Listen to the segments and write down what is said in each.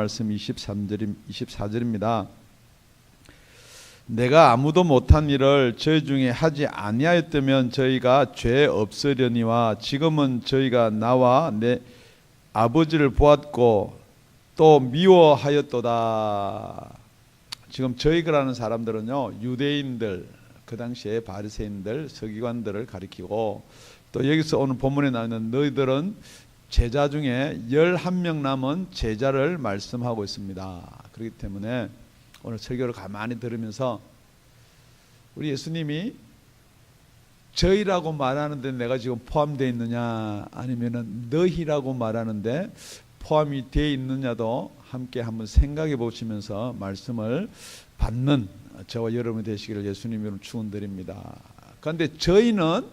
말씀 24절입니다. 내가 아무도 못한 일을 저희 중에 하지 아니하였다면 저희가 죄 없으려니와 지금은 저희가 나와 내 아버지를 보았고 또 미워하였도다. 지금 저희라는 사람들은요, 유대인들, 그 당시에 바리새인들, 서기관들을 가리키고, 또 여기서 오늘 본문에 나오는 너희들은 제자 중에 11명 남은 제자를 말씀하고 있습니다. 그렇기 때문에 오늘 설교를 가만히 들으면서 우리 예수님이 저희라고 말하는데 내가 지금 포함되어 있느냐, 아니면은 너희라고 말하는데 포함이 되어 있느냐도 함께 한번 생각해 보시면서 말씀을 받는 저와 여러분이 되시기를 예수님으로 축원드립니다. 그런데 저희는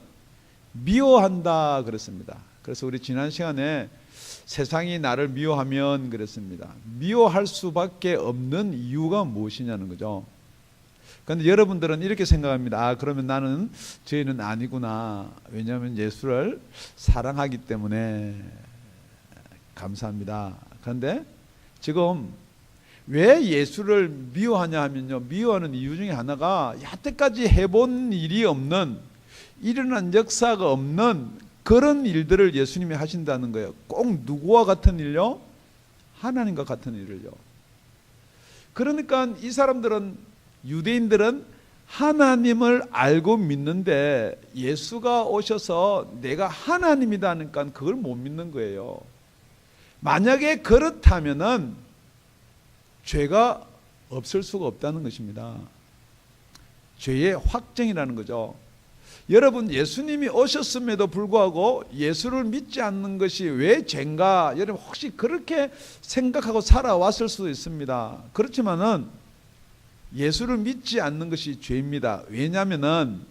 미워한다 그랬습니다. 그래서 우리 지난 시간에 세상이 나를 미워하면 그랬습니다. 미워할 수밖에 없는 이유가 무엇이냐는 거죠. 그런데 여러분들은 이렇게 생각합니다. 그러면 나는 저희는 아니구나. 왜냐하면 예수를 사랑하기 때문에. 감사합니다. 그런데 지금 왜 예수를 미워하냐 하면요, 미워하는 이유 중에 하나가 여태까지 해본 일이 없는, 일어난 역사가 없는 그런 일들을 예수님이 하신다는 거예요. 꼭 누구와 같은 일요? 하나님과 같은 일을요. 그러니까 이 사람들은, 유대인들은 하나님을 알고 믿는데 예수가 오셔서 내가 하나님이다 하니까 그걸 못 믿는 거예요. 만약에 그렇다면은 죄가 없을 수가 없다는 것입니다. 죄의 확정이라는 거죠. 여러분, 예수님이 오셨음에도 불구하고 예수를 믿지 않는 것이 왜 죄인가? 여러분 혹시 그렇게 생각하고 살아왔을 수도 있습니다. 그렇지만은 예수를 믿지 않는 것이 죄입니다. 왜냐하면은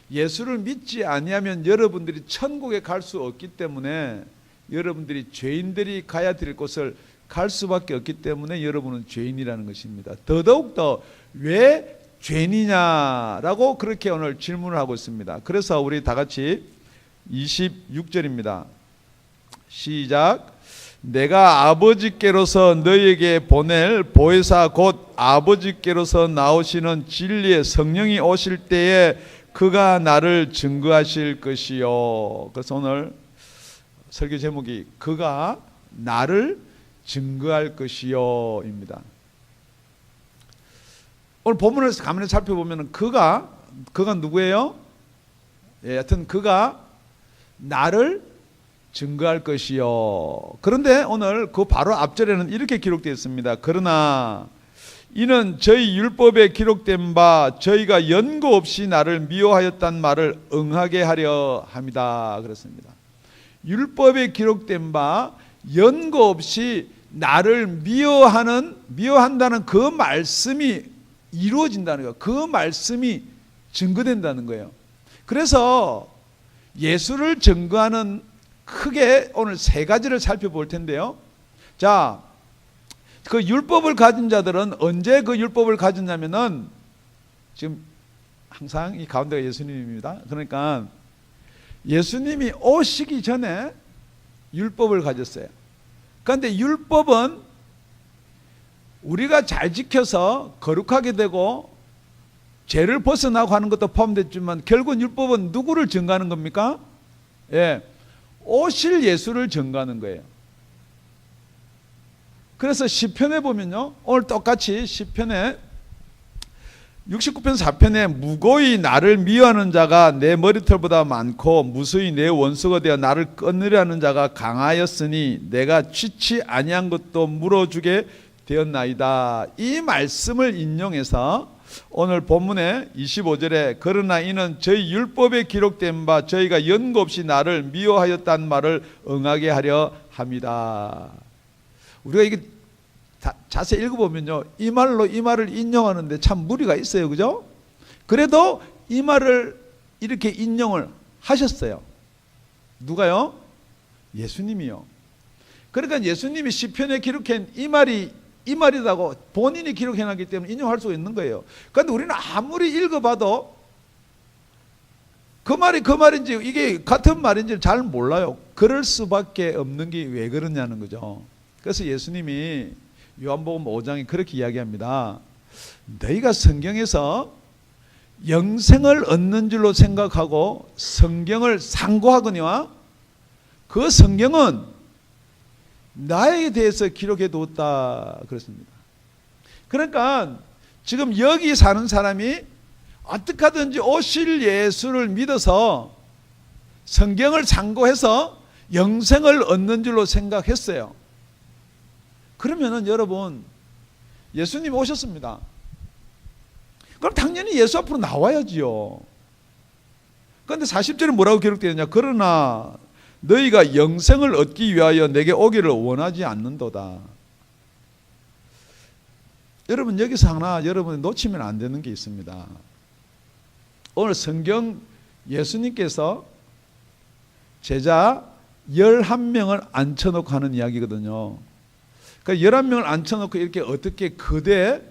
예수를 믿지 아니하면 여러분들이 천국에 갈 수 없기 때문에, 여러분들이 죄인들이 가야 될 곳을 갈 수밖에 없기 때문에 여러분은 죄인이라는 것입니다. 더더욱더 왜 죄인이냐라고 그렇게 오늘 질문을 하고 있습니다. 그래서 우리 다 같이 26절입니다. 시작. 내가 아버지께로서 너희에게 보낼 보혜사 곧 아버지께로서 나오시는 진리의 성령이 오실 때에 그가 나를 증거하실 것이요. 그래서 오늘 설교 제목이 그가 나를 증거할 것이요 입니다. 오늘 본문에서 가만히 살펴보면 그가 누구예요? 예, 하여튼 그가 나를 증거할 것이요. 그런데 오늘 그 바로 앞절에는 이렇게 기록되어 있습니다. 그러나 이는 저희 율법에 기록된 바 저희가 연고 없이 나를 미워하였단 말을 응하게 하려 함이다 그랬습니다. 율법에 기록된 바 연고 없이 나를 미워한다는 그 말씀이 이루어진다는 거예요. 그 말씀이 증거된다는 거예요. 그래서 예수를 증거하는 크게 오늘 세 가지를 살펴볼 텐데요. 자, 그 율법을 가진 자들은 언제 그 율법을 가졌냐면은 지금 항상 이 가운데가 예수님입니다. 그러니까 예수님이 오시기 전에 율법을 가졌어요. 그런데 율법은 우리가 잘 지켜서 거룩하게 되고 죄를 벗어나고 하는 것도 포함됐지만 결국 율법은 누구를 증거하는 겁니까? 예, 오실 예수를 증거하는 거예요. 그래서 시편에 보면요, 오늘 똑같이 시편에 69편 4편에 무고히 나를 미워하는 자가 내 머리털보다 많고 무수히 내 원수가 되어 나를 끊으려 하는 자가 강하였으니 내가 취치 아니한 것도 물어주게 되었나이다. 이 말씀을 인용해서 오늘 본문의 25절에 그러나 이는 저희 율법에 기록된 바 저희가 연고 없이 나를 미워하였단 말을 응하게 하려 합니다. 우리가 이게 자세히 읽어보면요, 이 말을 인용하는데 참 무리가 있어요. 그죠? 그래도 이 말을 이렇게 인용을 하셨어요. 누가요? 예수님이요. 그러니까 예수님이 시편에 기록한 이 말이라고 본인이 기록해놨기 때문에 인용할 수가 있는 거예요. 그런데 우리는 아무리 읽어봐도 그 말이 그 말인지 이게 같은 말인지 잘 몰라요. 그럴 수밖에 없는 게 왜 그러냐는 거죠. 그래서 예수님이 요한복음 5장에 그렇게 이야기합니다. 너희가 성경에서 영생을 얻는 줄로 생각하고 성경을 상고하거니와 그 성경은 나에 대해서 기록해 두었다 그랬습니다. 그러니까 지금 여기 사는 사람이 어떻게 하든지 오실 예수를 믿어서 성경을 상고해서 영생을 얻는 줄로 생각했어요. 그러면은 여러분, 예수님이 오셨습니다. 그럼 당연히 예수 앞으로 나와야지요. 그런데 40절에 뭐라고 기록되어 있느냐? 그러나 너희가 영생을 얻기 위하여 내게 오기를 원하지 않는도다. 여러분, 여기서 하나 여러분이 놓치면 안 되는 게 있습니다. 오늘 성경 예수님께서 제자 11명을 앉혀놓고 하는 이야기거든요. 그러니까 11명을 앉혀놓고 이렇게 어떻게 거대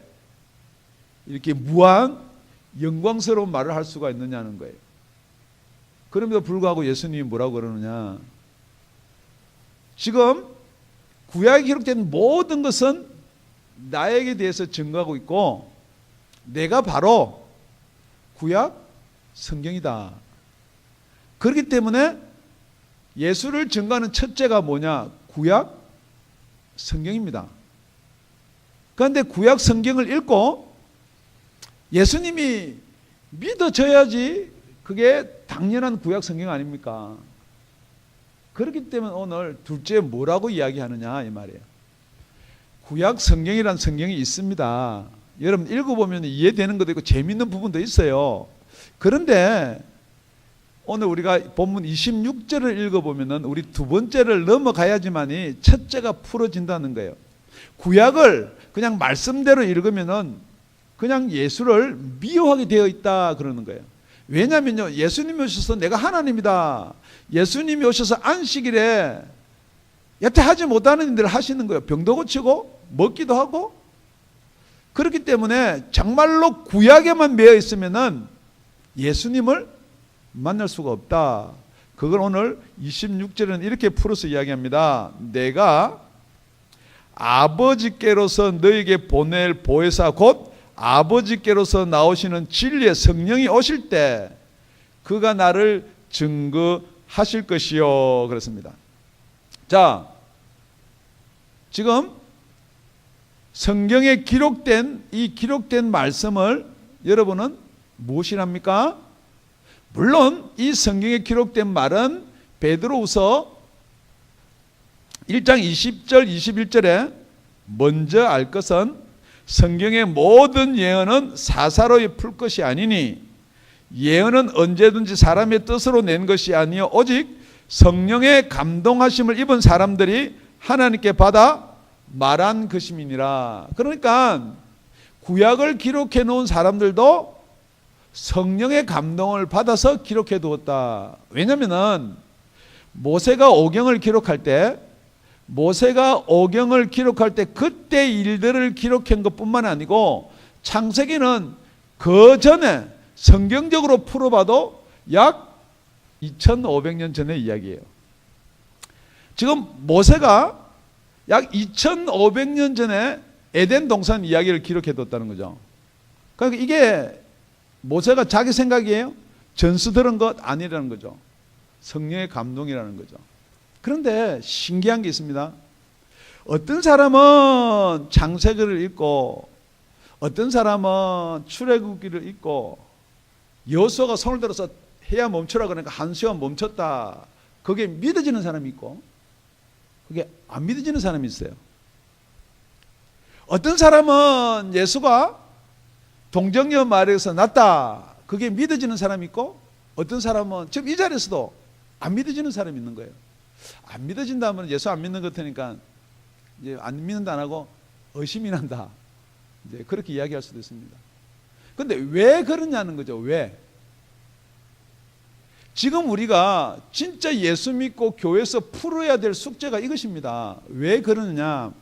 이렇게 무한 영광스러운 말을 할 수가 있느냐는 거예요. 그럼에도 불구하고 예수님이 뭐라고 그러느냐? 지금 구약에 기록된 모든 것은 나에게 대해서 증거하고 있고 내가 바로 구약 성경이다. 그렇기 때문에 예수를 증거하는 첫째가 뭐냐? 구약 성경입니다. 그런데 구약 성경을 읽고 예수님이 믿어져야지 그게 당연한 구약 성경 아닙니까? 그렇기 때문에 오늘 둘째 뭐라고 이야기하느냐 이 말이에요. 구약 성경이란 성경이 있습니다. 여러분 읽어보면 이해되는 것도 있고 재미있는 부분도 있어요. 그런데 오늘 우리가 본문 26절을 읽어보면 우리 두 번째를 넘어가야지만이 첫째가 풀어진다는 거예요. 구약을 그냥 말씀대로 읽으면 그냥 예수를 미워하게 되어 있다 그러는 거예요. 왜냐면요, 예수님이 오셔서 내가 하나님이다, 예수님이 오셔서 안식일에 여태 하지 못하는 일을 하시는 거예요. 병도 고치고 먹기도 하고. 그렇기 때문에 정말로 구약에만 매여 있으면은 예수님을 만날 수가 없다. 그걸 오늘 26절은 이렇게 풀어서 이야기합니다. 내가 아버지께로서 너에게 보낼 보혜사 곧 아버지께로서 나오시는 진리의 성령이 오실 때 그가 나를 증거하실 것이요 그렇습니다. 자, 지금 성경에 기록된 이 기록된 말씀을 여러분은 무엇이랍니까? 물론 이 성경에 기록된 말은 베드로후서 1장 20절 21절에 먼저 알 것은 성경의 모든 예언은 사사로이 풀 것이 아니니 예언은 언제든지 사람의 뜻으로 낸 것이 아니요 오직 성령의 감동하심을 입은 사람들이 하나님께 받아 말한 것임이니라. 그러니까 구약을 기록해 놓은 사람들도 성령의 감동을 받아서 기록해 두었다. 왜냐하면 모세가 오경을 기록할 때 그때 일들을 기록한 것뿐만 아니고 창세기는 그 전에 성경적으로 풀어봐도 약 2500년 전의 이야기예요. 지금 모세가 약 2500년 전에 에덴 동산 이야기를 기록해 뒀다는 거죠. 그러니까 이게 모세가 자기 생각이에요? 전수 들은 것 아니라는 거죠. 성령의 감동이라는 거죠. 그런데 신기한 게 있습니다. 어떤 사람은 창세기를 읽고 어떤 사람은 출애굽기를 읽고 여호수아가 손을 들어서 해야 멈추라 그러니까 한시간 멈췄다. 그게 믿어지는 사람이 있고 그게 안 믿어지는 사람이 있어요. 어떤 사람은 예수가 동정녀 마리아에서 났다. 그게 믿어지는 사람이 있고 어떤 사람은 지금 이 자리에서도 안 믿어지는 사람이 있는 거예요. 안 믿어진다면 예수 안 믿는 것 같으니까 이제 안 믿는다 안 하고 의심이 난다. 이제 그렇게 이야기할 수도 있습니다. 그런데 왜 그러냐는 거죠. 왜? 지금 우리가 진짜 예수 믿고 교회에서 풀어야 될 숙제가 이것입니다. 왜 그러느냐?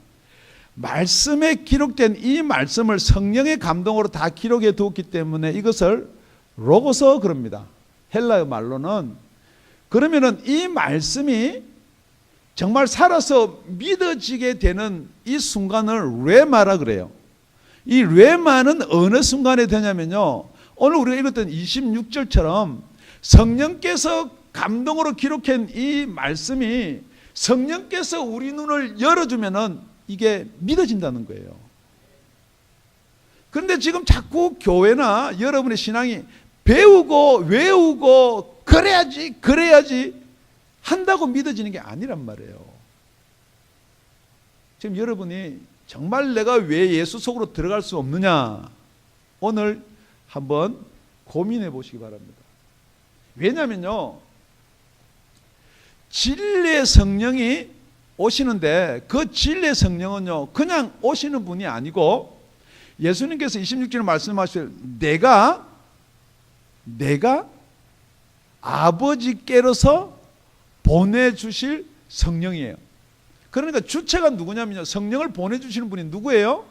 말씀에 기록된 이 말씀을 성령의 감동으로 다 기록해 두었기 때문에 이것을 로고서 그럽니다. 헬라어 말로는. 그러면은 이 말씀이 정말 살아서 믿어지게 되는 이 순간을 레마라 그래요. 이 레마는 어느 순간에 되냐면요, 오늘 우리가 읽었던 26절처럼 성령께서 감동으로 기록한 이 말씀이 성령께서 우리 눈을 열어주면은 이게 믿어진다는 거예요. 그런데 지금 자꾸 교회나 여러분의 신앙이 배우고 외우고 그래야지 한다고 믿어지는 게 아니란 말이에요. 지금 여러분이 정말 내가 왜 예수 속으로 들어갈 수 없느냐, 오늘 한번 고민해 보시기 바랍니다. 왜냐면요, 진리의 성령이 오시는데 그 진리의 성령은요, 그냥 오시는 분이 아니고 예수님께서 26절에 말씀하실 내가 아버지께로서 보내주실 성령이에요. 그러니까 주체가 누구냐면요, 성령을 보내주시는 분이 누구예요?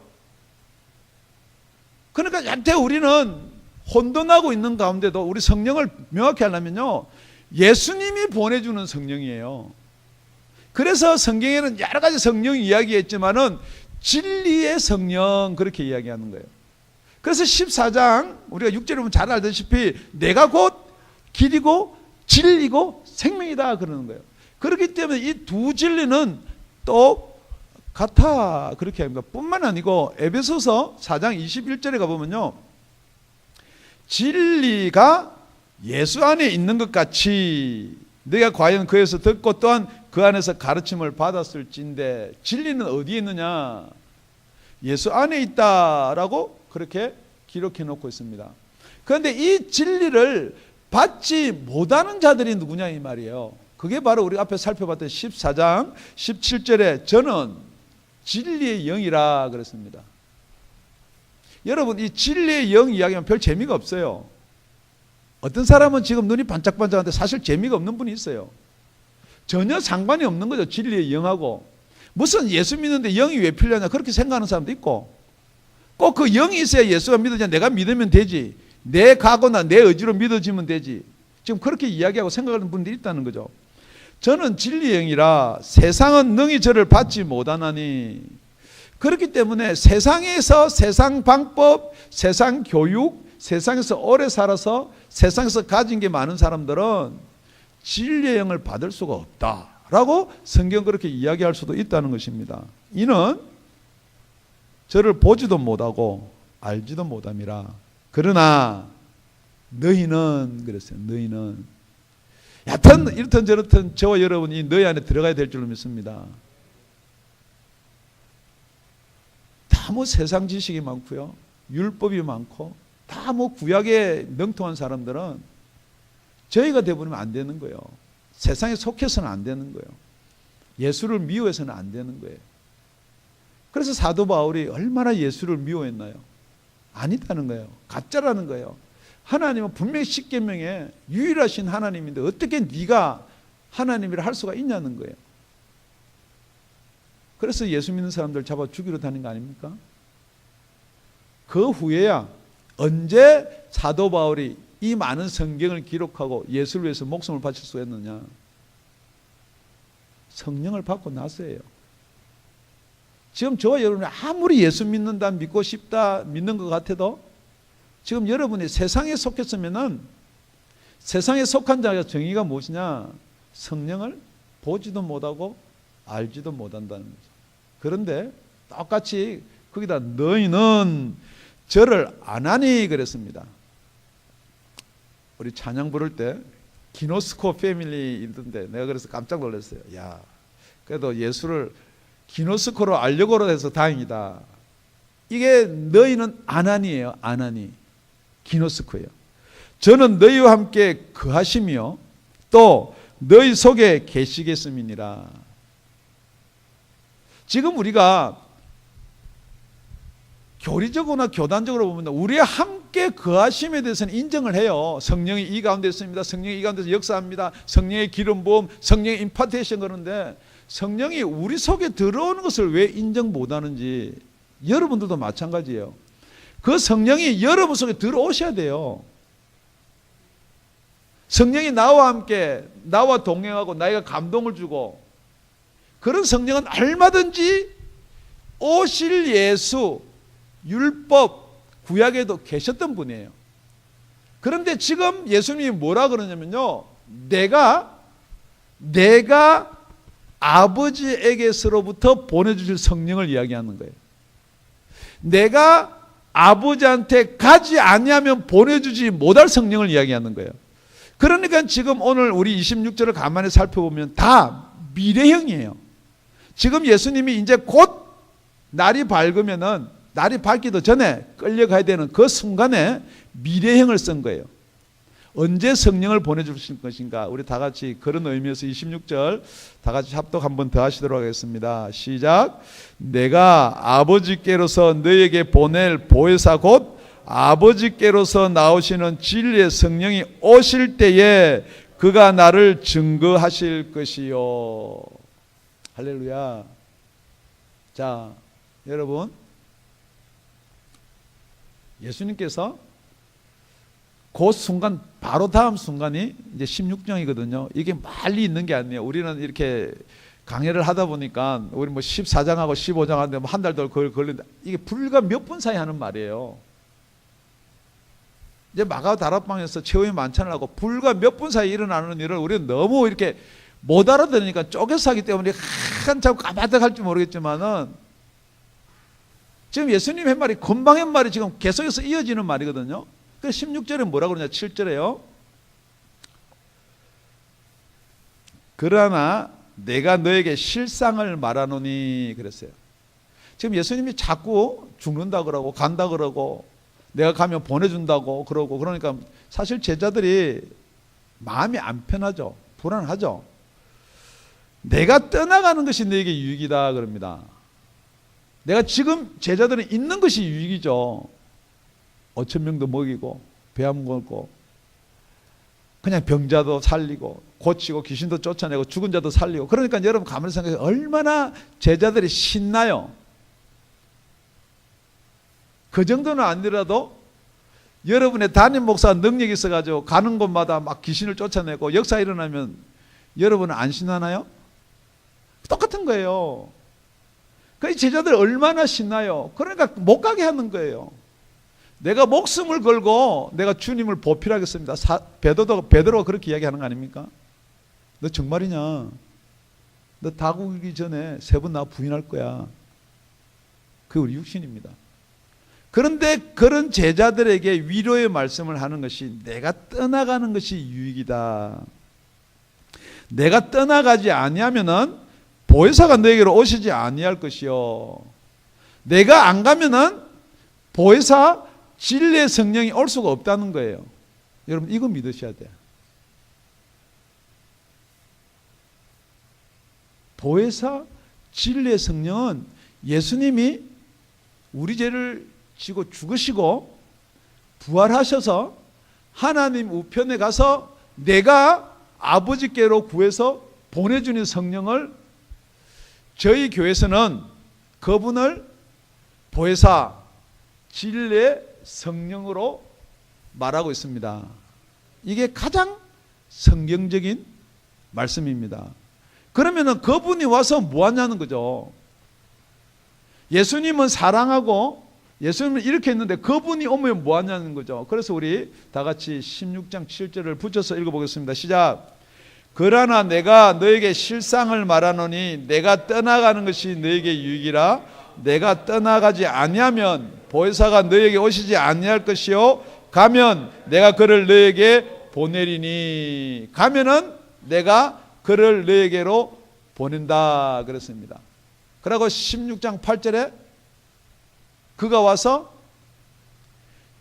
그러니까 여태 우리는 혼돈하고 있는 가운데도 우리 성령을 명확히 하려면요, 예수님이 보내주는 성령이에요. 그래서 성경에는 여러 가지 성령 이야기했지만은 진리의 성령 그렇게 이야기하는 거예요. 그래서 14장 우리가 6절에 보면 잘 알다시피 내가 곧 길이고 진리고 생명이다 그러는 거예요. 그렇기 때문에 이 두 진리는 또 같아 그렇게 합니다. 뿐만 아니고 에베소서 4장 21절에 가보면요, 진리가 예수 안에 있는 것 같이 네가 과연 그에서 듣고 또한 그 안에서 가르침을 받았을진데, 진리는 어디에 있느냐? 예수 안에 있다라고 그렇게 기록해 놓고 있습니다. 그런데 이 진리를 받지 못하는 자들이 누구냐 이 말이에요. 그게 바로 우리 앞에 살펴봤던 14장 17절에 저는 진리의 영이라 그랬습니다. 여러분, 이 진리의 영 이야기하면 별 재미가 없어요. 어떤 사람은 지금 눈이 반짝반짝한데 사실 재미가 없는 분이 있어요. 전혀 상관이 없는 거죠, 진리의 영하고. 무슨 예수 믿는데 영이 왜 필요하냐 그렇게 생각하는 사람도 있고, 꼭 그 영이 있어야 예수가 믿어지냐, 내가 믿으면 되지, 내 각오나 내 의지로 믿어지면 되지, 지금 그렇게 이야기하고 생각하는 분들이 있다는 거죠. 저는 진리의 영이라 세상은 능히 저를 받지 못하나니. 그렇기 때문에 세상에서 세상 방법, 세상 교육, 세상에서 오래 살아서 세상에서 가진 게 많은 사람들은 진리의 영을 받을 수가 없다라고 성경 그렇게 이야기할 수도 있다는 것입니다. 이는 저를 보지도 못하고 알지도 못함이라. 그러나 너희는 그랬어요. 너희는 여튼 이렇든 저렇든 저와 여러분이 너희 안에 들어가야 될 줄로 믿습니다. 다 뭐 세상 지식이 많고요, 율법이 많고 다 뭐 구약에 명통한 사람들은 저희가 되어버리면 안 되는 거예요. 세상에 속해서는 안 되는 거예요. 예수를 미워해서는 안 되는 거예요. 그래서 사도 바울이 얼마나 예수를 미워했나요? 아니다는 거예요. 가짜라는 거예요. 하나님은 분명히 십계명에 유일하신 하나님인데 어떻게 네가 하나님이라 할 수가 있냐는 거예요. 그래서 예수 믿는 사람들 잡아 죽이러 다닌 거 아닙니까? 그 후에야 언제 사도 바울이 이 많은 성경을 기록하고 예수를 위해서 목숨을 바칠 수 있느냐? 성령을 받고 나서예요. 지금 저와 여러분이 아무리 예수 믿는다, 믿고 싶다, 믿는 것 같아도 지금 여러분이 세상에 속했으면은 세상에 속한 자가 정의가 무엇이냐? 성령을 보지도 못하고 알지도 못한다는 거죠. 그런데 똑같이 거기다 너희는 저를 안 하니 그랬습니다. 우리 찬양 부를 때 기노스코 패밀리 있던데 내가 그래서 깜짝 놀랐어요. 야, 그래도 예수를 기노스코로 알려고로 해서 다행이다. 이게 너희는 아나니예요. 아나니. 기노스코예요. 저는 너희와 함께 거하시며 또 너희 속에 계시겠음이니라. 지금 우리가 교리적으로나 교단적으로 보면 우리와 함께 거하심에 대해서는 인정을 해요. 성령이 이 가운데 있습니다. 성령이 이 가운데서 역사합니다. 성령의 기름 부음, 성령의 임파테이션 그러는데 성령이 우리 속에 들어오는 것을 왜 인정 못하는지 여러분들도 마찬가지예요. 그 성령이 여러분 속에 들어오셔야 돼요. 성령이 나와 함께 나와 동행하고 나에게 감동을 주고 그런 성령은 얼마든지 오실 예수, 율법, 구약에도 계셨던 분이에요. 그런데 지금 예수님이 뭐라 그러냐면요, 내가 아버지에게서로부터 보내주실 성령을 이야기하는 거예요. 내가 아버지한테 가지 아니하면 보내주지 못할 성령을 이야기하는 거예요. 그러니까 지금 오늘 우리 26절을 가만히 살펴보면 다 미래형이에요. 지금 예수님이 이제 곧 날이 밝으면은, 날이 밝기도 전에 끌려가야 되는 그 순간에 미래형을 쓴 거예요. 언제 성령을 보내주실 것인가? 우리 다 같이 그런 의미에서 26절 다 같이 합독 한번 더 하시도록 하겠습니다. 시작. 내가 아버지께로서 너에게 보낼 보혜사 곧 아버지께로서 나오시는 진리의 성령이 오실 때에 그가 나를 증거하실 것이요. 할렐루야. 자, 여러분, 예수님께서 그 순간, 바로 다음 순간이 이제 16장이거든요. 이게 멀리 있는 게 아니에요. 우리는 이렇게 강해를 하다 보니까 우리 뭐 14장하고 15장 하는데 뭐 한 달도 걸린다. 이게 불과 몇 분 사이 하는 말이에요. 이제 마가오 다락방에서 최후의 만찬을 하고 불과 몇 분 사이 일어나는 일을 우리는 너무 이렇게 못 알아들으니까 쪼개서 하기 때문에 한참 까마득할지 모르겠지만은 지금 예수님 한 말이 금방 한 말이 지금 계속해서 이어지는 말이거든요. 그래서 16절에 뭐라고 그러냐, 7절에요. 그러나 내가 너에게 실상을 말하노니 그랬어요. 지금 예수님이 자꾸 죽는다 그러고 간다 그러고 내가 가면 보내준다고 그러고 그러니까 사실 제자들이 마음이 안 편하죠. 불안하죠. 내가 떠나가는 것이 너에게 유익이다 그럽니다. 내가 지금 제자들은 있는 것이 유익이죠. 5,000명도 먹이고 배 안 먹고 그냥 병자도 살리고 고치고 귀신도 쫓아내고 죽은 자도 살리고 그러니까 여러분 가만히 생각해 얼마나 제자들이 신나요. 그 정도는 아니라도 여러분의 담임 목사가 능력이 있어가지고 가는 곳마다 막 귀신을 쫓아내고 역사 일어나면 여러분은 안 신나나요? 똑같은 거예요. 그 제자들 얼마나 신나요. 그러니까 못 가게 하는 거예요. 내가 목숨을 걸고 내가 주님을 보필하겠습니다. 베드로가 그렇게 이야기하는 거 아닙니까? 너 정말이냐? 너 다 구기 전에 3번 나 부인할 거야. 그게 우리 육신입니다. 그런데 그런 제자들에게 위로의 말씀을 하는 것이 내가 떠나가는 것이 유익이다. 내가 떠나가지 아니하면은 보혜사가 너에게로 오시지 아니할 것이요. 내가 안 가면은 보혜사 진리의 성령이 올 수가 없다는 거예요. 여러분 이거 믿으셔야 돼요. 보혜사 진리의 성령은 예수님이 우리 죄를 지고 죽으시고 부활하셔서 하나님 우편에 가서 내가 아버지께로 구해서 보내주는 성령을 저희 교회에서는 그분을 보혜사 진리의 성령으로 말하고 있습니다. 이게 가장 성경적인 말씀입니다. 그러면은 그분이 와서 뭐 하냐는 거죠. 예수님은 사랑하고 예수님은 이렇게 했는데 그분이 오면 뭐 하냐는 거죠. 그래서 우리 다 같이 16장 7절을 붙여서 읽어보겠습니다. 시작. 그러나 내가 너에게 실상을 말하노니 내가 떠나가는 것이 너에게 유익이라. 내가 떠나가지 아니하면 보혜사가 너에게 오시지 아니할 것이요 가면 내가 그를 너에게 보내리니. 가면은 내가 그를 너에게로 보낸다 그랬습니다. 그리고 16장 8절에 그가 와서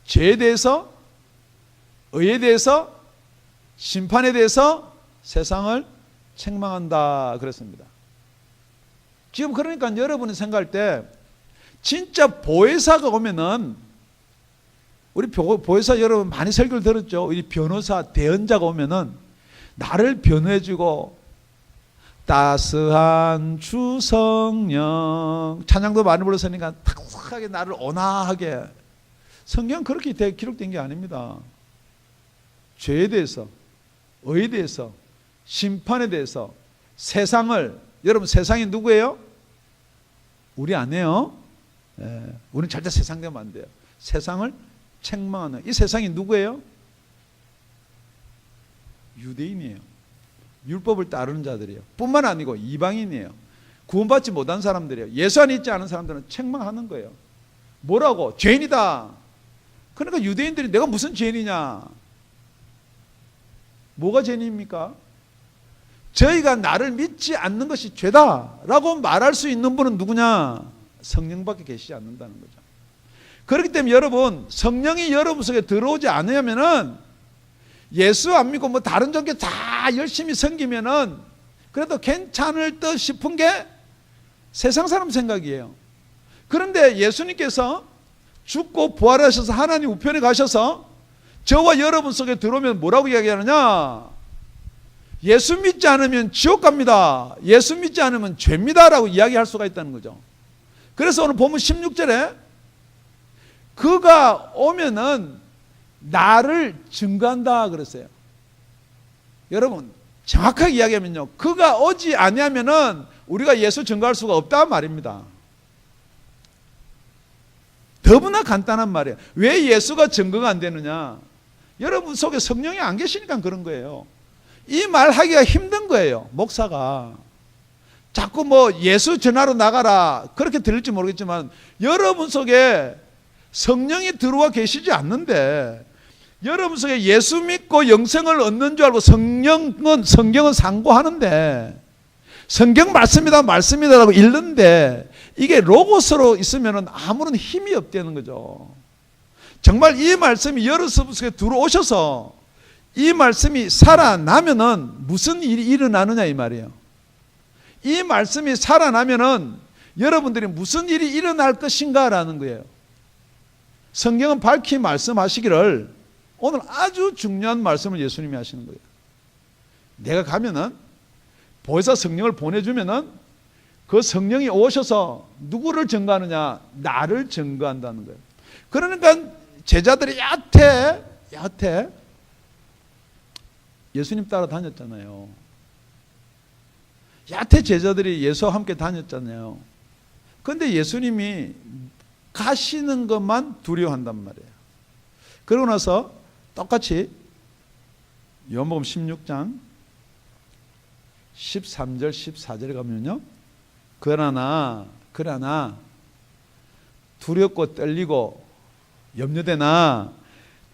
죄에 대해서 의에 대해서 심판에 대해서 세상을 책망한다 그랬습니다. 지금 그러니까 여러분이 생각할 때 진짜 보혜사가 오면은 우리 보혜사 여러분 많이 설교를 들었죠. 우리 변호사 대언자가 오면은 나를 변호해주고 따스한 주 성령 찬양도 많이 불렀으니까 탁탁하게 나를 온화하게. 성경은 그렇게 기록된 게 아닙니다. 죄에 대해서 의에 대해서 심판에 대해서 세상을 여러분 세상이 누구예요? 우리 아니에요. 우리는 절대 세상 되면 안 돼요. 세상을 책망하는 이 세상이 누구예요? 유대인이에요. 율법을 따르는 자들이에요. 뿐만 아니고 이방인이에요. 구원받지 못한 사람들이에요. 예수 안에 있지 않은 사람들은 책망하는 거예요. 뭐라고? 죄인이다. 그러니까 유대인들이 내가 무슨 죄인이냐? 뭐가 죄인입니까? 저희가 나를 믿지 않는 것이 죄다라고 말할 수 있는 분은 누구냐? 성령밖에 계시지 않는다는 거죠. 그렇기 때문에 여러분, 성령이 여러분 속에 들어오지 않으면은 예수 안 믿고 뭐 다른 종교 다 열심히 섬기면은 그래도 괜찮을 듯 싶은 게 세상 사람 생각이에요. 그런데 예수님께서 죽고 부활하셔서 하나님 우편에 가셔서 저와 여러분 속에 들어오면 뭐라고 이야기하느냐? 예수 믿지 않으면 지옥 갑니다. 예수 믿지 않으면 죄입니다. 라고 이야기할 수가 있다는 거죠. 그래서 오늘 본문 16절에 그가 오면은 나를 증거한다 그랬어요. 여러분 정확하게 이야기하면요, 그가 오지 아니하면은 우리가 예수 증거할 수가 없다 말입니다. 더구나 간단한 말이에요. 왜 예수가 증거가 안 되느냐? 여러분 속에 성령이 안 계시니까 그런 거예요. 이 말 하기가 힘든 거예요. 목사가 자꾸 뭐 예수 전하러 나가라 그렇게 들릴지 모르겠지만 여러분 속에 성령이 들어와 계시지 않는데 여러분 속에 예수 믿고 영생을 얻는 줄 알고 성경은 상고하는데 성경 말씀이다라고 읽는데 이게 로고스로 있으면 아무런 힘이 없다는 거죠. 정말 이 말씀이 여러분 속에 들어오셔서 이 말씀이 살아나면은 무슨 일이 일어나느냐 이 말이에요. 이 말씀이 살아나면은 여러분들이 무슨 일이 일어날 것인가라는 거예요. 성경은 밝히 말씀하시기를 오늘 아주 중요한 말씀을 예수님이 하시는 거예요. 내가 가면은 보혜사 성령을 보내주면은 그 성령이 오셔서 누구를 증거하느냐? 나를 증거한다는 거예요. 그러니까 제자들이 야태 예수님 따라 다녔잖아요. 야태 제자들이 예수와 함께 다녔잖아요. 그런데 예수님이 가시는 것만 두려워한단 말이에요. 그러고 나서 똑같이 요한복음 16장 13절 14절에 가면요, 그러나 두렵고 떨리고 염려되나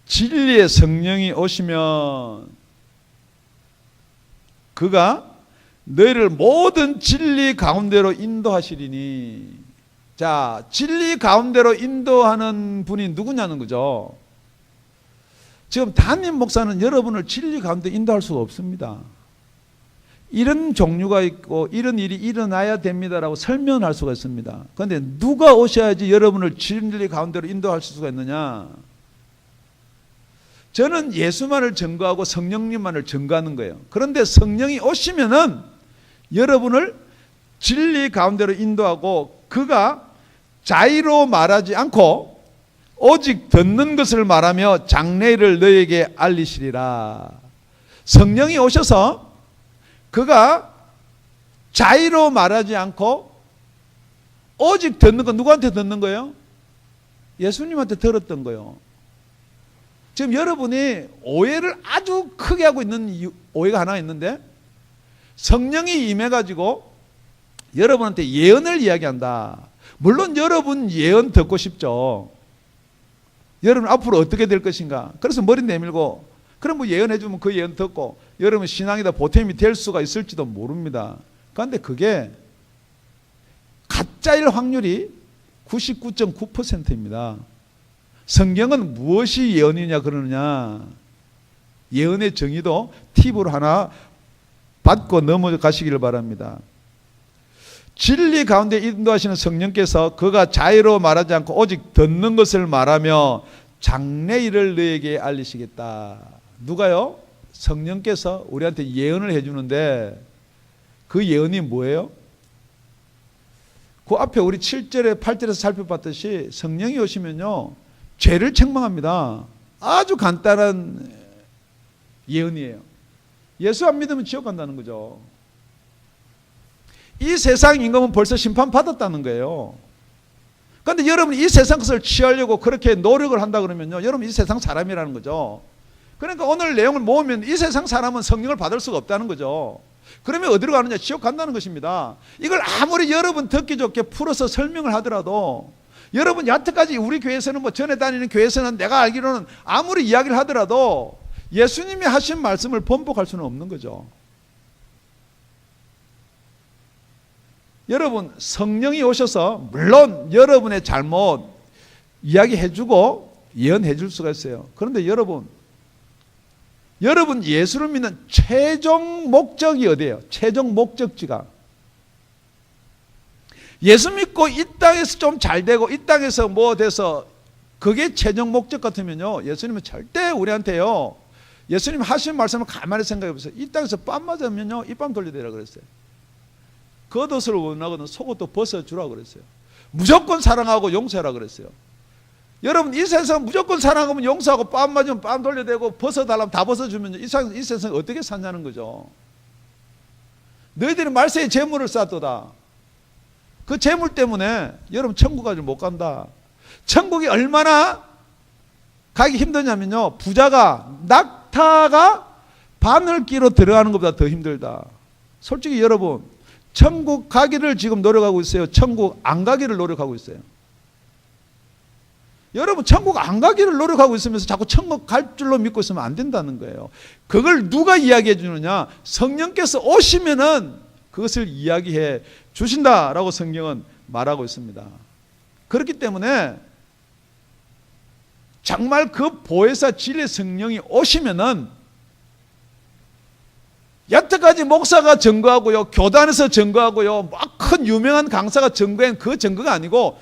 진리의 성령이 오시면 그가 너희를 모든 진리 가운데로 인도하시리니. 자, 진리 가운데로 인도하는 분이 누구냐는 거죠. 지금 담임 목사는 여러분을 진리 가운데 인도할 수가 없습니다. 이런 종류가 있고 이런 일이 일어나야 됩니다라고 설명할 수가 있습니다. 그런데 누가 오셔야지 여러분을 진리 가운데로 인도할 수가 있느냐? 저는 예수만을 증거하고 성령님만을 증거하는 거예요. 그런데 성령이 오시면은 여러분을 진리 가운데로 인도하고 그가 자의로 말하지 않고 오직 듣는 것을 말하며 장래일을 너에게 알리시리라. 성령이 오셔서 그가 자의로 말하지 않고 오직 듣는 건 누구한테 듣는 거예요? 예수님한테 들었던 거예요. 지금 여러분이 오해를 아주 크게 하고 있는 오해가 하나 있는데, 성령이 임해가지고 여러분한테 예언을 이야기한다. 물론 여러분 예언 듣고 싶죠. 여러분 앞으로 어떻게 될 것인가. 그래서 머리 내밀고 그럼 뭐 예언해주면 그 예언 듣고 여러분 신앙이다 보탬이 될 수가 있을지도 모릅니다. 그런데 그게 가짜일 확률이 99.9%입니다. 성경은 무엇이 예언이냐 그러느냐. 예언의 정의도 팁으로 하나 받고 넘어가시기를 바랍니다. 진리 가운데 인도하시는 성령께서 그가 자유로 말하지 않고 오직 듣는 것을 말하며 장래일을 너에게 알리시겠다. 누가요? 성령께서 우리한테 예언을 해주는데 그 예언이 뭐예요? 그 앞에 우리 7절에 8절에서 살펴봤듯이 성령이 오시면요 죄를 책망합니다. 아주 간단한 예언이에요. 예수 안 믿으면 지옥 간다는 거죠. 이 세상 임금은 벌써 심판받았다는 거예요. 그런데 여러분이 이 세상 것을 취하려고 그렇게 노력을 한다 그러면요, 여러분 이 세상 사람이라는 거죠. 그러니까 오늘 내용을 모으면 이 세상 사람은 성령을 받을 수가 없다는 거죠. 그러면 어디로 가느냐? 지옥 간다는 것입니다. 이걸 아무리 여러분 듣기 좋게 풀어서 설명을 하더라도, 여러분 여태까지 우리 교회에서는 전에 다니는 교회에서는 내가 알기로는 아무리 이야기를 하더라도 예수님이 하신 말씀을 번복할 수는 없는 거죠. 여러분 성령이 오셔서 물론 여러분의 잘못 이야기해주고 예언해줄 수가 있어요. 그런데 여러분 예수를 믿는 최종 목적이 어디예요? 최종 목적지가 예수 믿고 이 땅에서 좀 잘되고 이 땅에서 뭐 돼서 그게 최종 목적 같으면요, 예수님은 절대 우리한테요, 예수님 하신 말씀을 가만히 생각해 보세요. 이 땅에서 뺨 맞으면요 입밤 돌려대라 그랬어요. 겉옷을 원하거든 속옷도 벗어주라 그랬어요. 무조건 사랑하고 용서하라 그랬어요. 여러분 이 세상 무조건 사랑하면 용서하고 뺨 맞으면 뺨 돌려대고 벗어달라면 다 벗어주면 이 세상 어떻게 사냐는 거죠. 너희들이 말세에 재물을 쌓도다. 그 재물 때문에 여러분 천국 가지 못 간다. 천국이 얼마나 가기 힘드냐면요, 부자가 낙타가 바늘기로 들어가는 것보다 더 힘들다. 솔직히 여러분 천국 가기를 지금 노력하고 있어요? 천국 안 가기를 노력하고 있어요? 여러분 천국 안 가기를 노력하고 있으면서 자꾸 천국 갈 줄로 믿고 있으면 안 된다는 거예요. 그걸 누가 이야기해 주느냐? 성령께서 오시면은 그것을 이야기해 주신다라고 성경은 말하고 있습니다. 그렇기 때문에 정말 그 보혜사 진리의 성령이 오시면은 여태까지 목사가 증거하고요, 교단에서 증거하고요, 막 큰 유명한 강사가 증거한 그 증거가 아니고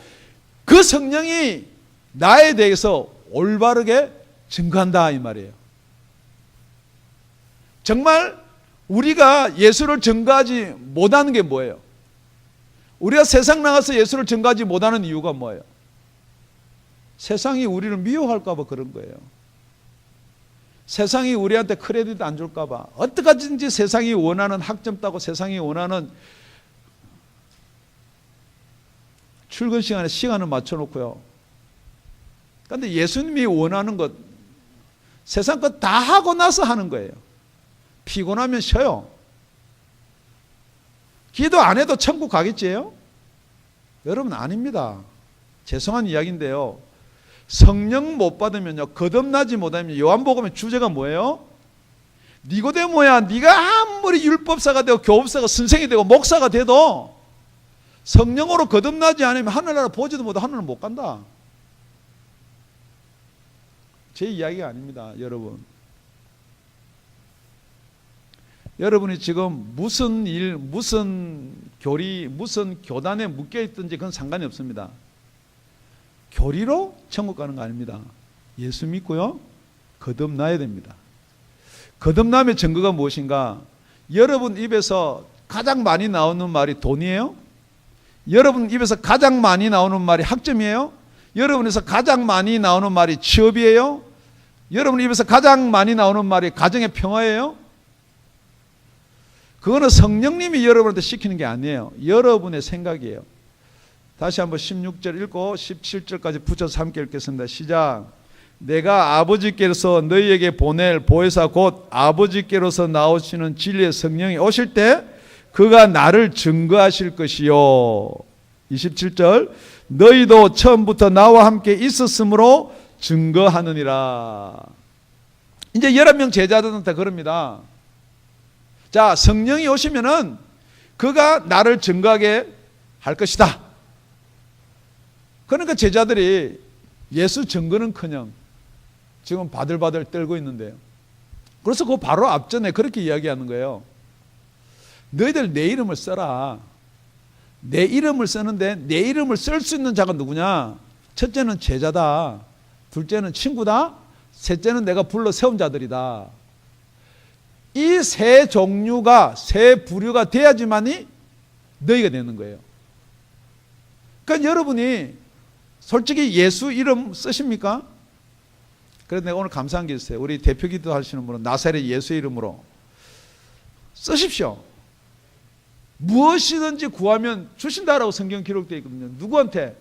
그 성령이 나에 대해서 올바르게 증거한다 이 말이에요. 정말 우리가 예수를 증거하지 못하는 게 뭐예요? 우리가 세상 나가서 예수를 증거하지 못하는 이유가 뭐예요? 세상이 우리를 미워할까 봐 그런 거예요. 세상이 우리한테 크레딧 안 줄까 봐, 어떻게든지 세상이 원하는 학점 따고 세상이 원하는 출근 시간에 시간을 맞춰놓고요. 그런데 예수님이 원하는 것, 세상 것 다 하고 나서 하는 거예요. 피곤하면 쉬어요. 기도 안 해도 천국 가겠지요? 여러분 아닙니다. 죄송한 이야기인데요, 성령 못 받으면요, 거듭나지 못하면 요한복음의 주제가 뭐예요? 니고데모야, 네가 아무리 율법사가 되고 교법사가 선생이 되고 목사가 돼도 성령으로 거듭나지 않으면 하늘나라 보지도 못하고 하늘을 못 간다. 제 이야기가 아닙니다. 여러분이 지금 무슨 일, 무슨 교리, 무슨 교단에 묶여있든지 그건 상관이 없습니다. 교리로 천국 가는 거 아닙니다. 예수 믿고요, 거듭나야 됩니다. 거듭남의 증거가 무엇인가? 여러분 입에서 가장 많이 나오는 말이 돈이에요? 여러분 입에서 가장 많이 나오는 말이 학점이에요? 여러분에서 가장 많이 나오는 말이 취업이에요? 여러분 입에서 가장 많이 나오는 말이 가정의 평화예요? 그거는 성령님이 여러분한테 시키는 게 아니에요. 여러분의 생각이에요. 다시 한번 16절 읽고 17절까지 붙여서 함께 읽겠습니다. 시작. 내가 아버지께로서 너희에게 보낼 보혜사 곧 아버지께로서 나오시는 진리의 성령이 오실 때 그가 나를 증거하실 것이요. 27절. 너희도 처음부터 나와 함께 있었으므로 증거하느니라. 이제 11명 제자들한테 그럽니다. 자, 성령이 오시면은 그가 나를 증거하게 할 것이다. 그러니까 제자들이 예수 증거는커녕 지금 바들바들 떨고 있는데요. 그래서 그 바로 앞전에 그렇게 이야기하는 거예요. 너희들 내 이름을 써라. 내 이름을 쓰는데 내 이름을 쓸 수 있는 자가 누구냐? 첫째는 제자다. 둘째는 친구다. 셋째는 내가 불러 세운 자들이다. 이 세 종류가, 세 부류가 돼야지만이 너희가 되는 거예요. 그러니까 여러분이 솔직히 예수 이름 쓰십니까? 그래서 내가 오늘 감사한 게 있어요. 우리 대표기도 하시는 분은 나사렛 예수 이름으로 쓰십시오. 무엇이든지 구하면 주신다라고 성경 기록되어 있거든요. 누구한테?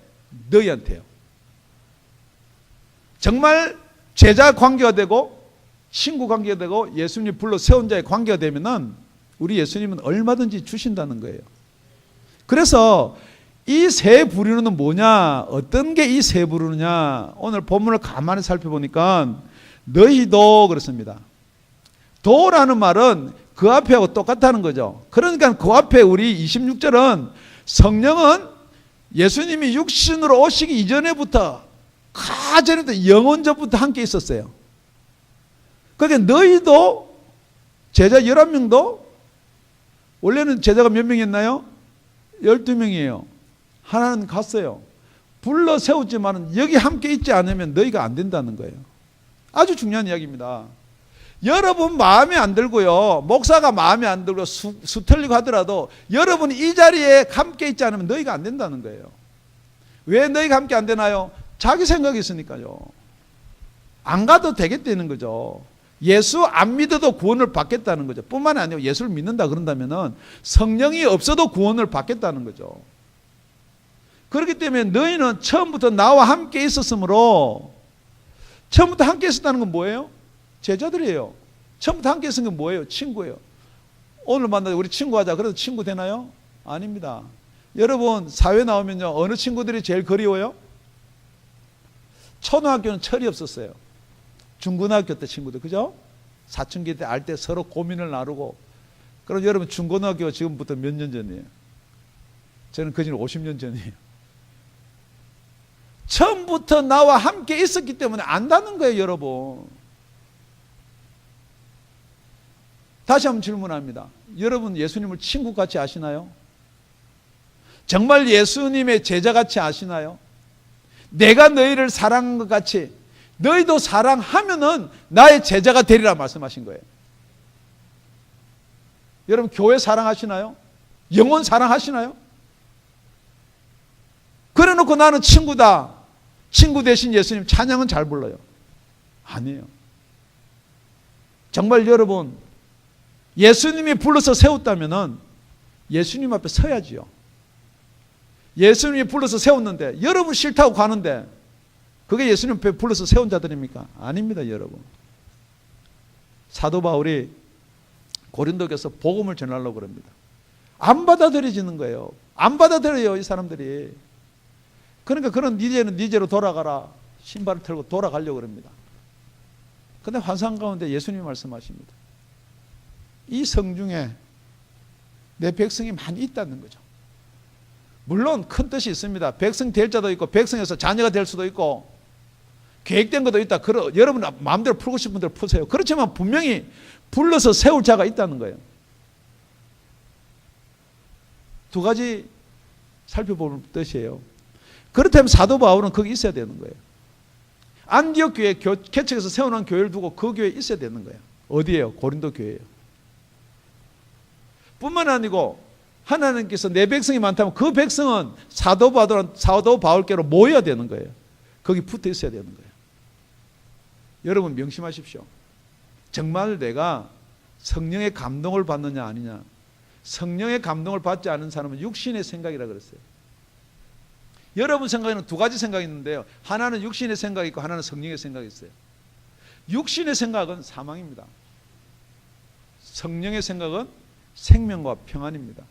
너희한테요. 정말 제자 관계가 되고 친구 관계가 되고 예수님 불러 세운 자의 관계가 되면은 우리 예수님은 얼마든지 주신다는 거예요. 그래서 이 세 부류는 뭐냐? 어떤 게 이 세 부류냐? 오늘 본문을 가만히 살펴보니까 너희도 그렇습니다. 도라는 말은 그 앞에하고 똑같다는 거죠. 그러니까 그 앞에 우리 26절은 성령은 예수님이 육신으로 오시기 이전에부터 가전에부터 영원전부터 함께 있었어요. 그러니까 너희도 제자 11명도 원래는 제자가 몇 명이었나요? 12명이에요. 하나는 갔어요. 불러 세웠지만 여기 함께 있지 않으면 너희가 안 된다는 거예요. 아주 중요한 이야기입니다. 여러분 마음에 안 들고요. 목사가 마음에 안 들고 수틀리고 하더라도 여러분이 이 자리에 함께 있지 않으면 너희가 안 된다는 거예요. 왜 너희가 함께 안 되나요? 자기 생각이 있으니까요. 안 가도 되겠다는 거죠. 예수 안 믿어도 구원을 받겠다는 거죠. 뿐만 아니라 예수를 믿는다 그런다면 성령이 없어도 구원을 받겠다는 거죠. 그렇기 때문에 너희는 처음부터 나와 함께 있었으므로, 처음부터 함께 있었다는 건 뭐예요? 제자들이에요. 처음부터 함께 있었던 건 뭐예요? 친구예요. 오늘 만나서 우리 친구 하자. 그래도 친구 되나요? 아닙니다. 여러분 사회 나오면요, 어느 친구들이 제일 그리워요? 초등학교는 철이 없었어요. 중고등학교 때 친구들, 그죠? 사춘기 때 알 때 서로 고민을 나누고. 그럼 여러분 중고등학교가 지금부터 몇 년 전이에요? 저는 그전 50년 전이에요. 처음부터 나와 함께 있었기 때문에 안다는 거예요, 여러분. 다시 한번 질문합니다. 여러분 예수님을 친구같이 아시나요? 정말 예수님의 제자같이 아시나요? 내가 너희를 사랑한 것 같이 너희도 사랑하면은 나의 제자가 되리라 말씀하신 거예요. 여러분 교회 사랑하시나요? 영혼 사랑하시나요? 그래 놓고 나는 친구다. 친구 대신 예수님 찬양은 잘 불러요. 아니에요. 정말 여러분 예수님이 불러서 세웠다면은 예수님 앞에 서야지요. 예수님이 불러서 세웠는데 여러분 싫다고 가는데 그게 예수님 앞에 불러서 세운 자들입니까? 아닙니다, 여러분. 사도 바울이 고린도에서 복음을 전하려고 그럽니다. 안 받아들여지는 거예요. 안 받아들여요, 이 사람들이. 그러니까 그런 니제는 니제로 돌아가라. 신발을 털고 돌아가려고 그럽니다. 그런데 환상 가운데 예수님이 말씀하십니다. 이 성중에 내 백성이 많이 있다는 거죠. 물론 큰 뜻이 있습니다. 백성 될 자도 있고 백성에서 자녀가 될 수도 있고 계획된 것도 있다. 여러분 마음대로 풀고 싶은 대로 푸세요. 그렇지만 분명히 불러서 세울 자가 있다는 거예요. 두 가지 살펴볼 뜻이에요. 그렇다면 사도 바울은 거기 있어야 되는 거예요. 안디옥 교회 개척해서 세워놓은 교회를 두고 그 교회에 있어야 되는 거예요. 어디예요? 고린도 교회예요. 뿐만 아니고 하나님께서 내 백성이 많다면 그 백성은 사도 바울께로 모여야 되는 거예요. 거기 붙어 있어야 되는 거예요. 여러분 명심하십시오. 정말 내가 성령의 감동을 받느냐 아니냐. 성령의 감동을 받지 않은 사람은 육신의 생각이라 그랬어요. 여러분 생각에는 두 가지 생각이 있는데요. 하나는 육신의 생각이 있고 하나는 성령의 생각이 있어요. 육신의 생각은 사망입니다. 성령의 생각은 생명과 평안입니다.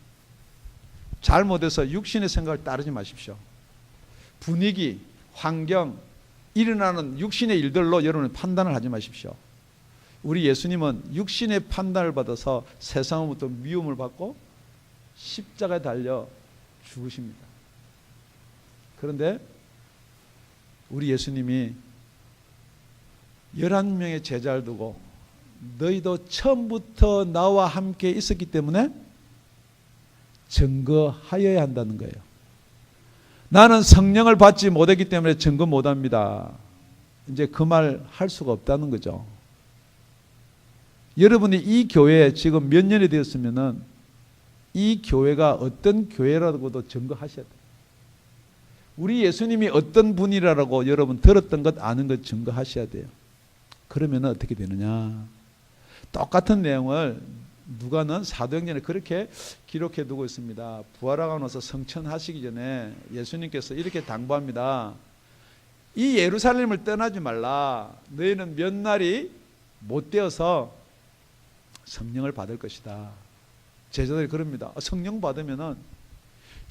잘못해서 육신의 생각을 따르지 마십시오. 분위기, 환경, 일어나는 육신의 일들로 여러분은 판단을 하지 마십시오. 우리 예수님은 육신의 판단을 받아서 세상으로부터 미움을 받고 십자가에 달려 죽으십니다. 그런데 우리 예수님이 11명의 제자를 두고 너희도 처음부터 나와 함께 있었기 때문에 증거하여야 한다는 거예요. 나는 성령을 받지 못했기 때문에 증거 못합니다. 이제 그 말 할 수가 없다는 거죠. 여러분이 이 교회에 지금 몇 년이 되었으면은 이 교회가 어떤 교회라고도 증거하셔야 돼요. 우리 예수님이 어떤 분이라고 여러분 들었던 것 아는 것 증거하셔야 돼요. 그러면 어떻게 되느냐? 똑같은 내용을 누가는 사도행전에 그렇게 기록해 두고 있습니다. 부활하고 나서 성천하시기 전에 예수님께서 이렇게 당부합니다. 이 예루살렘을 떠나지 말라. 너희는 몇 날이 못 되어서 성령을 받을 것이다. 제자들이 그럽니다. 성령 받으면은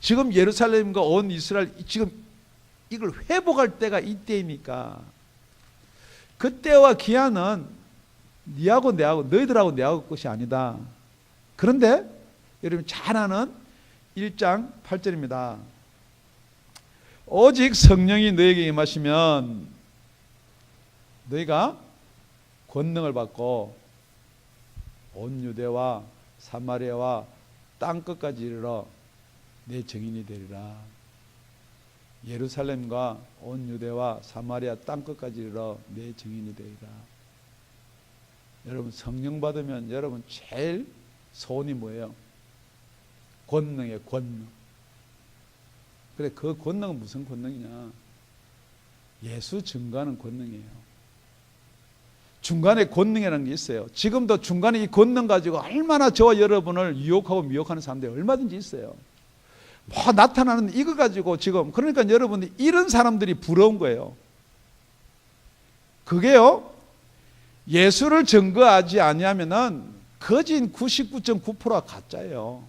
지금 예루살렘과 온 이스라엘 지금 이걸 회복할 때가 이때이니까 그때와 기한은 니하고 내하고 너희들하고 내하고 것이 아니다. 그런데 여러분 잘 아는 1장 8절입니다. 오직 성령이 너에게 임하시면 너희가 권능을 받고 온 유대와 사마리아와 땅끝까지 이르러 내 증인이 되리라. 예루살렘과 온 유대와 사마리아 땅끝까지 이르러 내 증인이 되리라. 여러분 성령 받으면 여러분 제일 소원이 뭐예요? 권능이에요. 권능. 그래 그 권능은 무슨 권능이냐? 예수 증거하는 권능이에요. 중간에 권능이라는 게 있어요. 지금도 중간에 이 권능 가지고 얼마나 저와 여러분을 유혹하고 미혹하는 사람들이 얼마든지 있어요. 뭐 나타나는 이거 가지고 지금 그러니까 여러분이 이런 사람들이 부러운 거예요. 그게요. 예수를 증거하지 아니하면은 거진 99.9%가 가짜예요.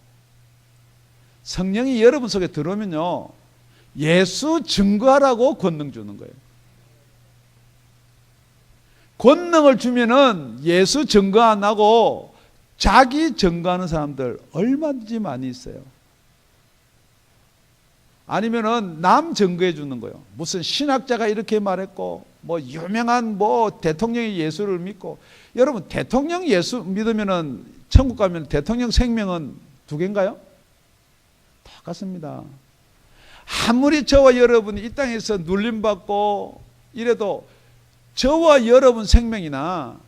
성령이 여러분 속에 들어오면요. 예수 증거하라고 권능 주는 거예요. 권능을 주면은 예수 증거 안 하고 자기 증거하는 사람들 얼마든지 많이 있어요. 아니면은 남 증거해 주는 거예요. 무슨 신학자가 이렇게 말했고 뭐 유명한 뭐 대통령이 예수를 믿고 여러분 대통령 예수 믿으면은 천국 가면 대통령 생명은 2개인가요? 똑같습니다. 아무리 저와 여러분이 이 땅에서 눌림받고 이래도 저와 여러분 생명이나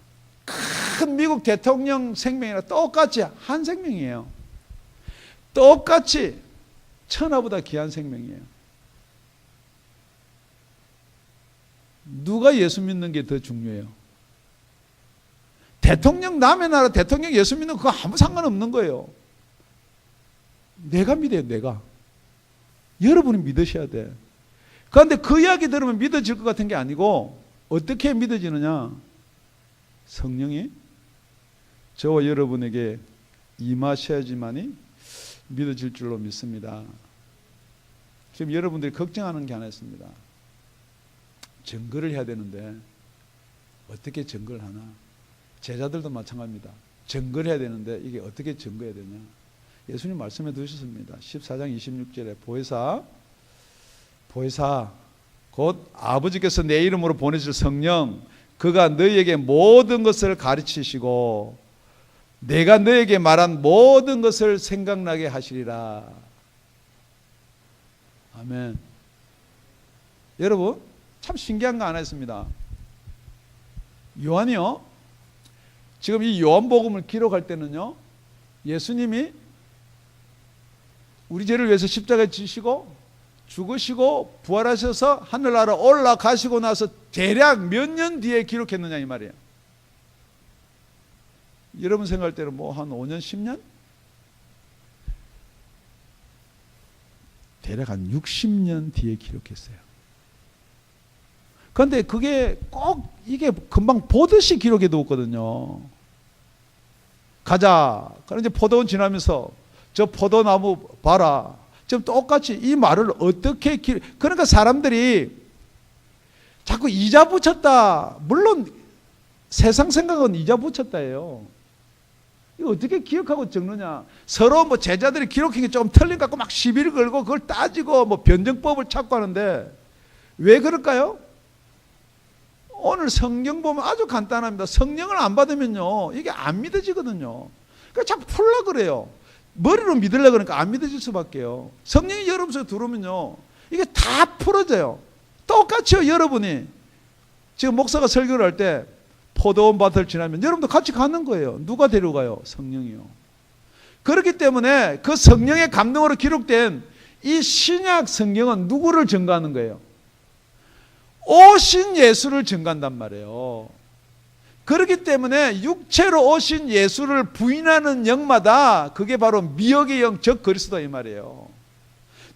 큰 미국 대통령 생명이나 똑같이 한 생명이에요. 똑같이 천하보다 귀한 생명이에요. 누가 예수 믿는 게 더 중요해요? 대통령 남의 나라 대통령 예수 믿는 거 아무 상관없는 거예요. 내가 믿어요. 내가. 여러분이 믿으셔야 돼. 그런데 그 이야기 들으면 믿어질 것 같은 게 아니고 어떻게 믿어지느냐? 성령이 저와 여러분에게 임하셔야지만이 믿어질 줄로 믿습니다. 지금 여러분들이 걱정하는 게 하나 있습니다. 증거를 해야 되는데 어떻게 증거를 하나? 제자들도 마찬가지입니다. 증거를 해야 되는데 이게 어떻게 증거해야 되냐? 예수님 말씀해 두셨습니다. 14장 26절에 보혜사 곧 아버지께서 내 이름으로 보내실 성령 그가 너희에게 모든 것을 가르치시고 내가 너에게 말한 모든 것을 생각나게 하시리라. 아멘. 여러분 참 신기한 거 하나 있습니다. 요한이요. 지금 이 요한복음을 기록할 때는요. 예수님이 우리 죄를 위해서 십자가에 지시고 죽으시고 부활하셔서 하늘나라 올라가시고 나서 대략 몇 년 뒤에 기록했느냐 이 말이에요. 여러분 생각할 때는 뭐 한 5년 10년? 대략 한 60년 뒤에 기록했어요. 그런데 그게 꼭 이게 금방 보듯이 기록해 두었거든요. 가자. 그런데 포도원 지나면서 저 포도나무 봐라. 지금 똑같이 이 말을 어떻게 그러니까 사람들이 자꾸 이자 붙였다. 물론 세상 생각은 이자 붙였다예요. 이거 어떻게 기억하고 적느냐? 서로 뭐 제자들이 기록한 게 조금 틀린 것 같고 막 시비를 걸고 그걸 따지고 뭐 변정법을 찾고 하는데 왜 그럴까요? 오늘 성경 보면 아주 간단합니다. 성령을 안 받으면요 이게 안 믿어지거든요. 그러니까 자꾸 풀라 그래요. 머리로 믿으려고 그러니까 안 믿어질 수밖에요. 성령이 여러분 속에 들어오면요 이게 다 풀어져요. 똑같이요. 여러분이 지금 목사가 설교를 할 때 포도원 밭을 지나면 여러분도 같이 가는 거예요. 누가 데려가요? 성령이요. 그렇기 때문에 그 성령의 감동으로 기록된 이 신약 성경은 누구를 증거하는 거예요? 오신 예수를 증거한단 말이에요. 그렇기 때문에 육체로 오신 예수를 부인하는 영마다 그게 바로 미혹의 영, 즉 그리스도 이 말이에요.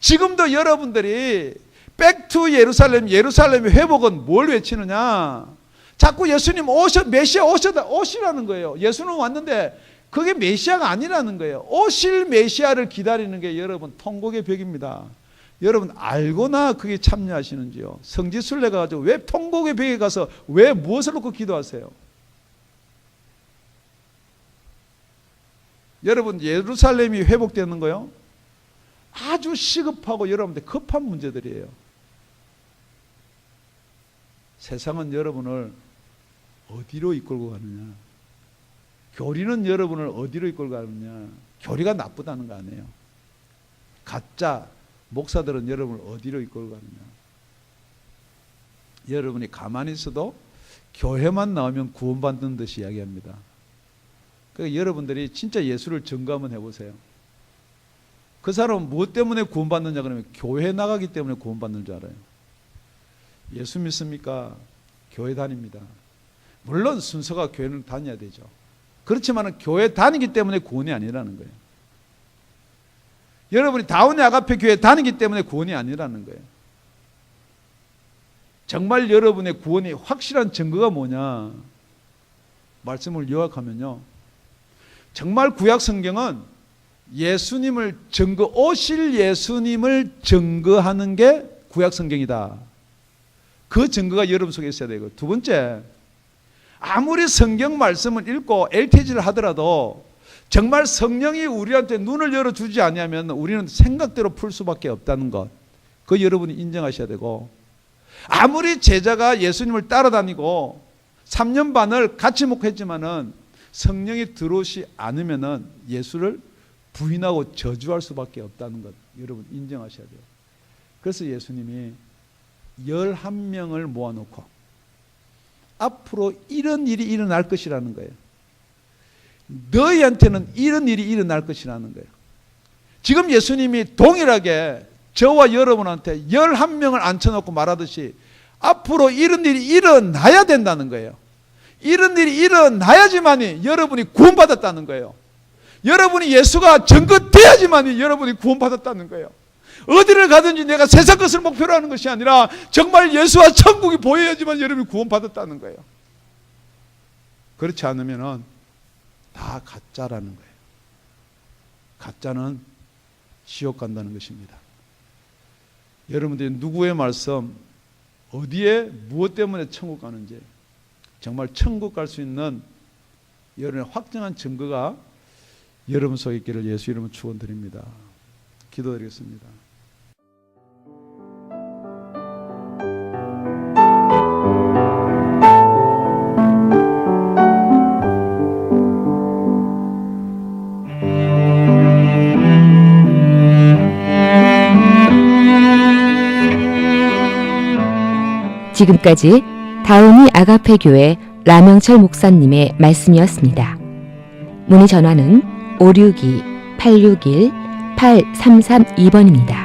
지금도 여러분들이 백투 예루살렘, 예루살렘의 회복은 뭘 외치느냐? 자꾸 예수님 메시아 오시라는 거예요. 예수는 왔는데 그게 메시아가 아니라는 거예요. 오실 메시아를 기다리는 게 여러분 통곡의 벽입니다. 여러분 알고나 그게 참여하시는지요? 성지순례 가가지고 왜 통곡의 벽에 가서 왜 무엇을 놓고 기도하세요? 여러분 예루살렘이 회복되는 거요? 아주 시급하고 여러분들 급한 문제들이에요. 세상은 여러분을 어디로 이끌고 가느냐? 교리는 여러분을 어디로 이끌고 가느냐? 교리가 나쁘다는 거 아니에요. 가짜 목사들은 여러분을 어디로 이끌고 가느냐? 여러분이 가만히 있어도 교회만 나오면 구원받는 듯이 이야기합니다. 그러니까 여러분들이 진짜 예수를 증거 한번 해보세요. 그 사람은 무엇 때문에 구원받느냐 그러면 교회 나가기 때문에 구원받는 줄 알아요. 예수 믿습니까? 교회 다닙니다. 물론 순서가 교회는 다녀야 되죠. 그렇지만 교회 다니기 때문에 구원이 아니라는 거예요. 여러분이 다운의 아가페 교회 다니기 때문에 구원이 아니라는 거예요. 정말 여러분의 구원이 확실한 증거가 뭐냐? 말씀을 요약하면요. 정말 구약 성경은 예수님을 오실 예수님을 증거하는 게 구약 성경이다. 그 증거가 여러분 속에 있어야 되고, 두 번째, 아무리 성경 말씀을 읽고 LTG를 하더라도 정말 성령이 우리한테 눈을 열어주지 않으면 우리는 생각대로 풀 수밖에 없다는 것, 그거 여러분이 인정하셔야 되고, 아무리 제자가 예수님을 따라다니고 3년 반을 같이 목회했지만은 성령이 들어오지 않으면은 예수를 부인하고 저주할 수밖에 없다는 것, 여러분 인정하셔야 돼요. 그래서 예수님이 11명을 모아놓고 앞으로 이런 일이 일어날 것이라는 거예요. 너희한테는 이런 일이 일어날 것이라는 거예요. 지금 예수님이 동일하게 저와 여러분한테 11명을 앉혀놓고 말하듯이 앞으로 이런 일이 일어나야 된다는 거예요. 이런 일이 일어나야지만이 여러분이 구원받았다는 거예요. 여러분이 예수가 증거돼야지만이 여러분이 구원받았다는 거예요. 어디를 가든지 내가 세상 것을 목표로 하는 것이 아니라 정말 예수와 천국이 보여야지만 여러분이 구원받았다는 거예요. 그렇지 않으면 다 가짜라는 거예요. 가짜는 지옥 간다는 것입니다. 여러분들이 누구의 말씀, 어디에 무엇 때문에 천국 가는지, 정말 천국 갈 수 있는 여러분의 확정한 증거가 여러분 속에 있기를 예수 이름으로 축원드립니다. 기도드리겠습니다. 지금까지 다운이 아가페 교회 라명철 목사님의 말씀이었습니다. 문의 전화는 562-861-8332번입니다.